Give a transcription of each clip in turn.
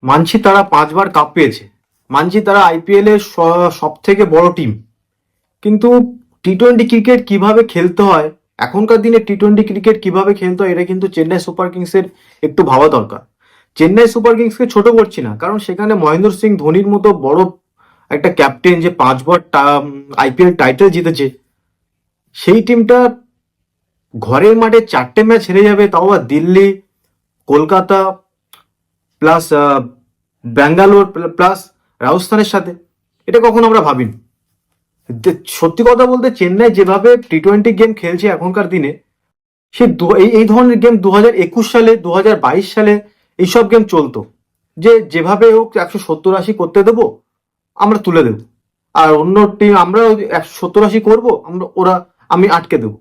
মানছি তারা 5বার কাপ পেয়েছে, মানছি তারা আইপিএল এর সব থেকে বড় টিম, কিন্তু টি-20 ক্রিকেট কিভাবে খেলতে হয়, এখনকার দিনে টি-20 ক্রিকেট কিভাবে খেলতে হয়, এটা কিন্তু চেন্নাই সুপার কিংসের একটু ভাবা দরকার। চেন্নাই সুপার কিংসকে ছোট করছি না, কারণ সেখানে মহেন্দ্র সিং ধোনির মতো বড় একটা ক্যাপ্টেন যে 5বার আইপিএল টাইটেল জিতেছে, সেই টিমটা ঘরের মাঠে 4টে ম্যাচ হেরে যাবে, তাও আবার দিল্লি, কলকাতা প্লাস ব্যাঙ্গালোর প্লাস রাজস্থানের সাথে। এটা কখনো আমরা ভাবিনি। সত্যি কথা বলতে চেন্নাই যেভাবে টি-20 গেম খেলছে এখনকার দিনে, সে এই ধরনের গেম 2021 সালে 2022 সালে এইসব গেম চলতো, যে যেভাবে হোক 170-80 করতে দেবো, আমরা তুলে দেবো, আর অন্য টিম আমরা 170-80 করবো, আমি আটকে দেবো।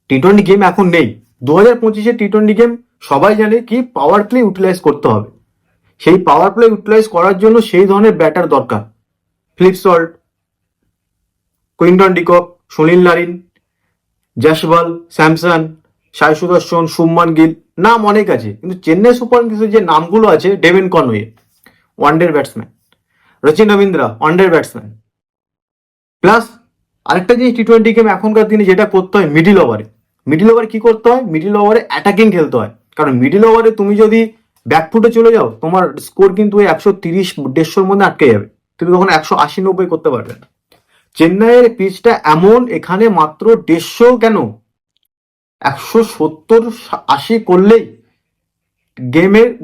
টি-20 গেম এখন নেই। 2025-এ টি-20 গেম সবাই জানে কি পাওয়ার প্লে ইউটিলাইজ করতে হবে। সেই পাওয়ার প্লে ইউটিলাইজ করার জন্য সেই ধরনের ব্যাটার দরকার। Philip Salt, Quinton de Kock, Sunil Narine, Jaiswal, Samson, Sai Sudharsan, Shubman Gill, নাম অনেক আছে, কিন্তু চেন্নাই সুপার কিংসের যে নামগুলো আছে, ডেভিন কনওয়ে ওয়ানডের ব্যাটসম্যান, রচিন রবীন্দ্রা ওয়ানডের ব্যাটসম্যান, প্লাস আরেকটা জিনিস টি-20 গেম এখনকার দিনে যেটা করতে হয়, মিডিল ওভারে কি করতে হয়, মিডিল ওভারে অ্যাটাকিং খেলতে হয়। কারণ মিডিল ওভারে তুমি যদি ব্যাকফুটে চলে যাও, তোমার স্কোর কিন্তু ওই 130-150-র মধ্যে আটকে যাবে, তুমি তখন 180-90 করতে পারবে না। চেন্নাইয়ের পিচটা এমন, এখানে মাত্র 150 কেন, 170-80 করলেই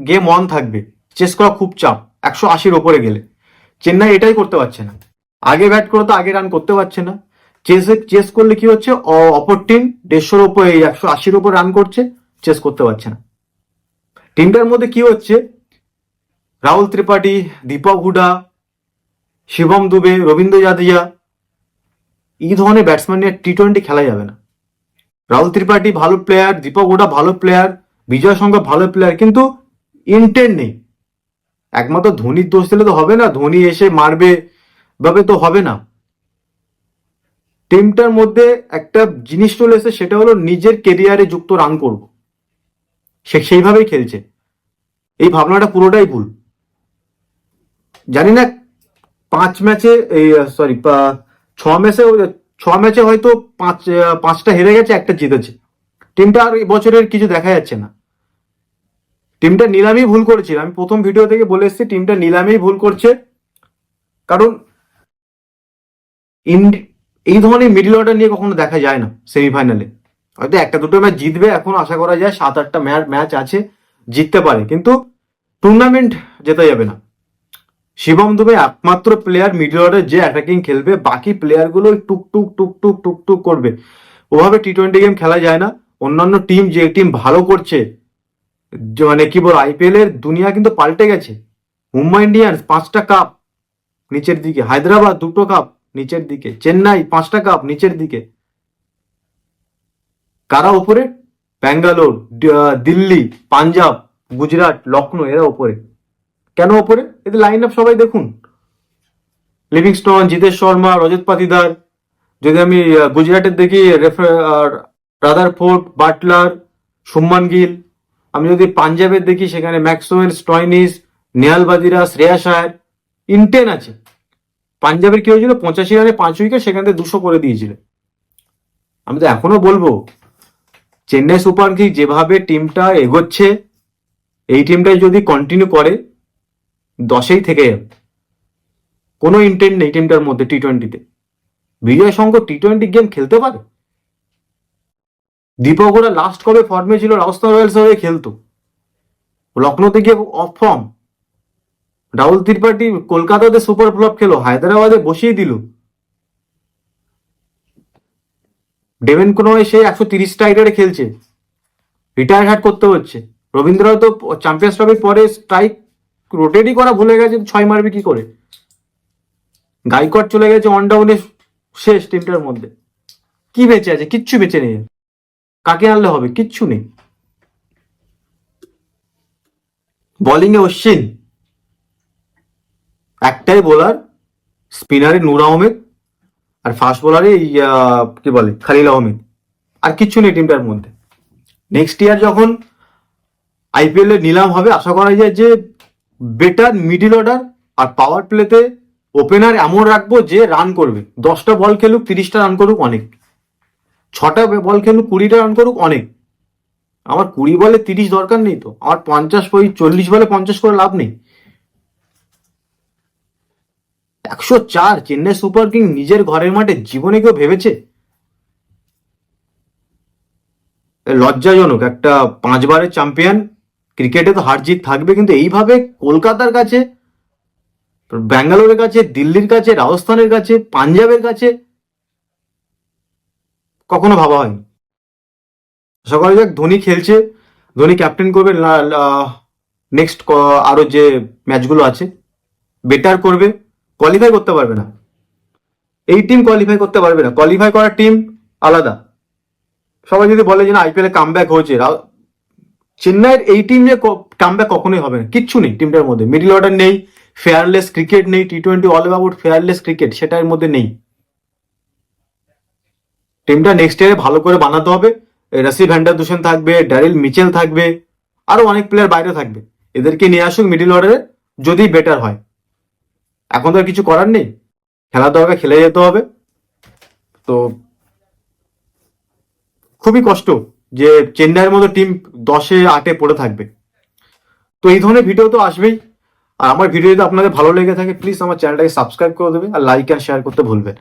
গেম অন থাকবে। চেস করা খুব চাপ 180-র ওপরে গেলে। চেন্নাই এটাই করতে পারছে না। আগে ব্যাট করে তো আগে রান করতে পারছে না, চেস করলে কি হচ্ছে, অপর টিম 150-র ওপরে 180-র ওপর রান করছে, চেস করতে পারছে না। টিমটার মধ্যে কি হচ্ছে, রাহুল ত্রিপাঠী, দীপক হুডা, শিবম দুবে, রবীন্দ্র জাদেজা, এই ধরনের ব্যাটসম্যান নিয়ে টি-20 খেলা যাবে না। রাহুল ত্রিপাঠী ভালো প্লেয়ার, দীপক হুডা ভালো প্লেয়ার, বিজয় শঙ্কর ভালো প্লেয়ার, কিন্তু ইন্টেন্ট নেই। একমাত্র ধোনির দোষ দিলে তো হবে না, ধোনি এসে মারবে ভাবে তো হবে না। টিমটার মধ্যে একটা জিনিস চলে এসেছে, সেটা হলো নিজের কেরিয়ারে যুক্ত রান করব, সেইভাবেই খেলছে। এই ভাবনাটা পুরোটাই ভুল। জানি না 5 ম্যাচে, এই সরি 6 ম্যাচে, 6 ম্যাচে হয়তো 5টা হেরে গেছে, একটা জিতেছে। টিমটা আর বছরের কিছু দেখা যাচ্ছে না। টিমটা নিলামেই ভুল করেছিল, আমি প্রথম ভিডিও থেকে বলে এসেছি, টিমটা নিলামেই ভুল করছে। কারণ এই ধরনের মিডল অর্ডার নিয়ে কখনো দেখা যায় না সেমিফাইনালে। হয়তো 1-2 ম্যাচ জিতবে, এখন আশা করা যায় 7-8টা ম্যাচ আছে, জিততে পারে, কিন্তু টুর্নামেন্ট জেতা যাবে না। শিবম দুবে একমাত্র প্লেয়ার মিডল অর্ডার যে অ্যাটাকিং খেলবে, বাকি প্লেয়ারগুলো টুকটুক টুকটুক টুকটুক করবে। ওভাবে টি-20 গেম খেলা যায় না। অন্যান্য টিম, যে টিম ভালো করছে, মানে কি বল, আইপিএল এর দুনিয়া কিন্তু পাল্টে গেছে। মুম্বাই ইন্ডিয়ান্স 5টা কাপ নিচের দিকে, হায়দ্রাবাদ 2টো কাপ নিচের দিকে, চেন্নাই 5টা কাপ নিচের দিকে। কারা ওপরে? ব্যাঙ্গালোর, দিল্লি, পাঞ্জাব, গুজরাট, লখনৌ, এরা ওপরে। কেন ওপরে? এদের লাইন আপ সবাই দেখুন, লিভিংস্টন, জিতেশ শর্মা, রজত পাতিদার। যদি আমি গুজরাটের দেখি, রাদারফোর্ড, বাটলার, শুভমান গিল। আমি যদি পাঞ্জাবের দেখি, সেখানে ম্যাক্সওয়েল, স্টয়নিস, নেহাল বাজিরা, শ্রেয়াস আয়ার, ইন্টেন আছে। পাঞ্জাবের কি হয়েছিল, 85 রানে 5 উইকেট, সেখান থেকে 200 করে দিয়েছিল। আমি তো এখনো বলবো, চেন্নাই সুপার কিংস যেভাবে টিমটা এগোচ্ছে, এই টিমটাই যদি কন্টিনিউ করে, 10এই থেকে যাবে। কোনো ইন্টেন্ট নেই টিমটার মধ্যে টি-20-তে। বিজয় শঙ্কর টি-20 গেম খেলতে পারে? দীপক ওরা লাস্ট কবে ফর্মে ছিল? রাজস্থান রয়্যালস হয়ে খেলতো, লখনৌতে গিয়ে অফ ফর্ম। রাহুল ত্রিপাঠী কলকাতাতে সুপার ফ্লপ খেলো, হায়দ্রাবাদে বসিয়ে দিল। ডেভেন কনওয়ে সে 130টা রাইডারে খেলছে, রিটায়ার হার্ট করতে হচ্ছে। রবীন্দ্র তো চ্যাম্পিয়ন্স ট্রফির পরে স্ট্রাইক রোটেটই করা ভুলে গেছে, 6 মারবে কি করে। গাইকোয়াড় চলে গেছে অন ডাউনে, শেষ টিমটার মধ্যে। কি বেঁচে আছে? কিচ্ছু বেঁচে নেই। কাকে আনলে হবে? কিচ্ছু নেই। বোলিং এ অশ্বিন, একটাই বোলার, স্পিনারে নূর আহমেদ, আর ফাস্ট বোলারে কি বলে, খালিল আহমেদ। আর কিচ্ছু নেই টিমটার মধ্যে। নেক্সট ইয়ার যখন আইপিএল এর নিলাম হবে, আশা করা যায় যে বেটার মিডিল অর্ডার আর পাওয়ার প্লেতে ওপেনার এমন রাখবো যে রান করবে। 10টা বল খেলুক, 30টা রান করুক, অনেক। 6টা বল খেলুক, 20টা রান করুক, অনেক। আমার 20 বলে 30 দরকার নেই তো, আমার 40 বলে 50 করে লাভ নেই। 104 চেন্নাই সুপার কিং নিজের ঘরের মাঠে, জীবনে কেউ ভেবেছে? লজ্জাজনক। একটা 5বারের চ্যাম্পিয়ন, ক্রিকেটে তো হার জিত থাকবে, কিন্তু এইভাবে কলকাতার কাছে, ব্যাঙ্গালোরের কাছে, দিল্লির কাছে, রাজস্থানের কাছে, পাঞ্জাবের কাছে কখনো ভাবা হয়নি। আশা করা যাক ধোনি খেলছে, ধোনি ক্যাপ্টেন করবে নেক্সট আরো যে ম্যাচগুলো আছে, বেটার করবে। কোয়ালিফাই করতে পারবে না, এই টিম কোয়ালিফাই করতে পারবে না। কোয়ালিফাই করার টিম আলাদা। সবাই যদি বলে যে না আইপিএল এ কামব্যাক হয়েছে, চেন্নাইয়ের এই টিম যে কামব্যাক কখনোই হবে না। কিচ্ছু নেই টিমটার মধ্যে, মিডল অর্ডার নেই, ফেয়ারলেস ক্রিকেট নেই, T20 all about fearless cricket, সেটা এর মধ্যে নেই। টিমটা নেক্সট ইয়ারে ভালো করে বানাতে হবে। রাসি ভ্যান্ডার দূষণ থাকবে, ড্যারিল মিচেল থাকবে, আরো অনেক প্লেয়ার বাইরে থাকবে। এদেরকে নিয়ে আসুক মিডল অর্ডারে, যদি বেটার হয়। এখন তো আর কিছু করার নেই, খেলা দরকার, খেলে যেতে হবে। তো খুবই কষ্ট যে চেন্নাইয়ের মতো টিম 10-8 পড়ে থাকবে। তো এই ধরনের ভিডিও তো আসবেই। আর আমার ভিডিও যদি আপনাদের ভালো লেগে থাকে, প্লিজ আমার চ্যানেলটাকে সাবস্ক্রাইব করে দেবে আর লাইক আর শেয়ার করতে ভুলবেন।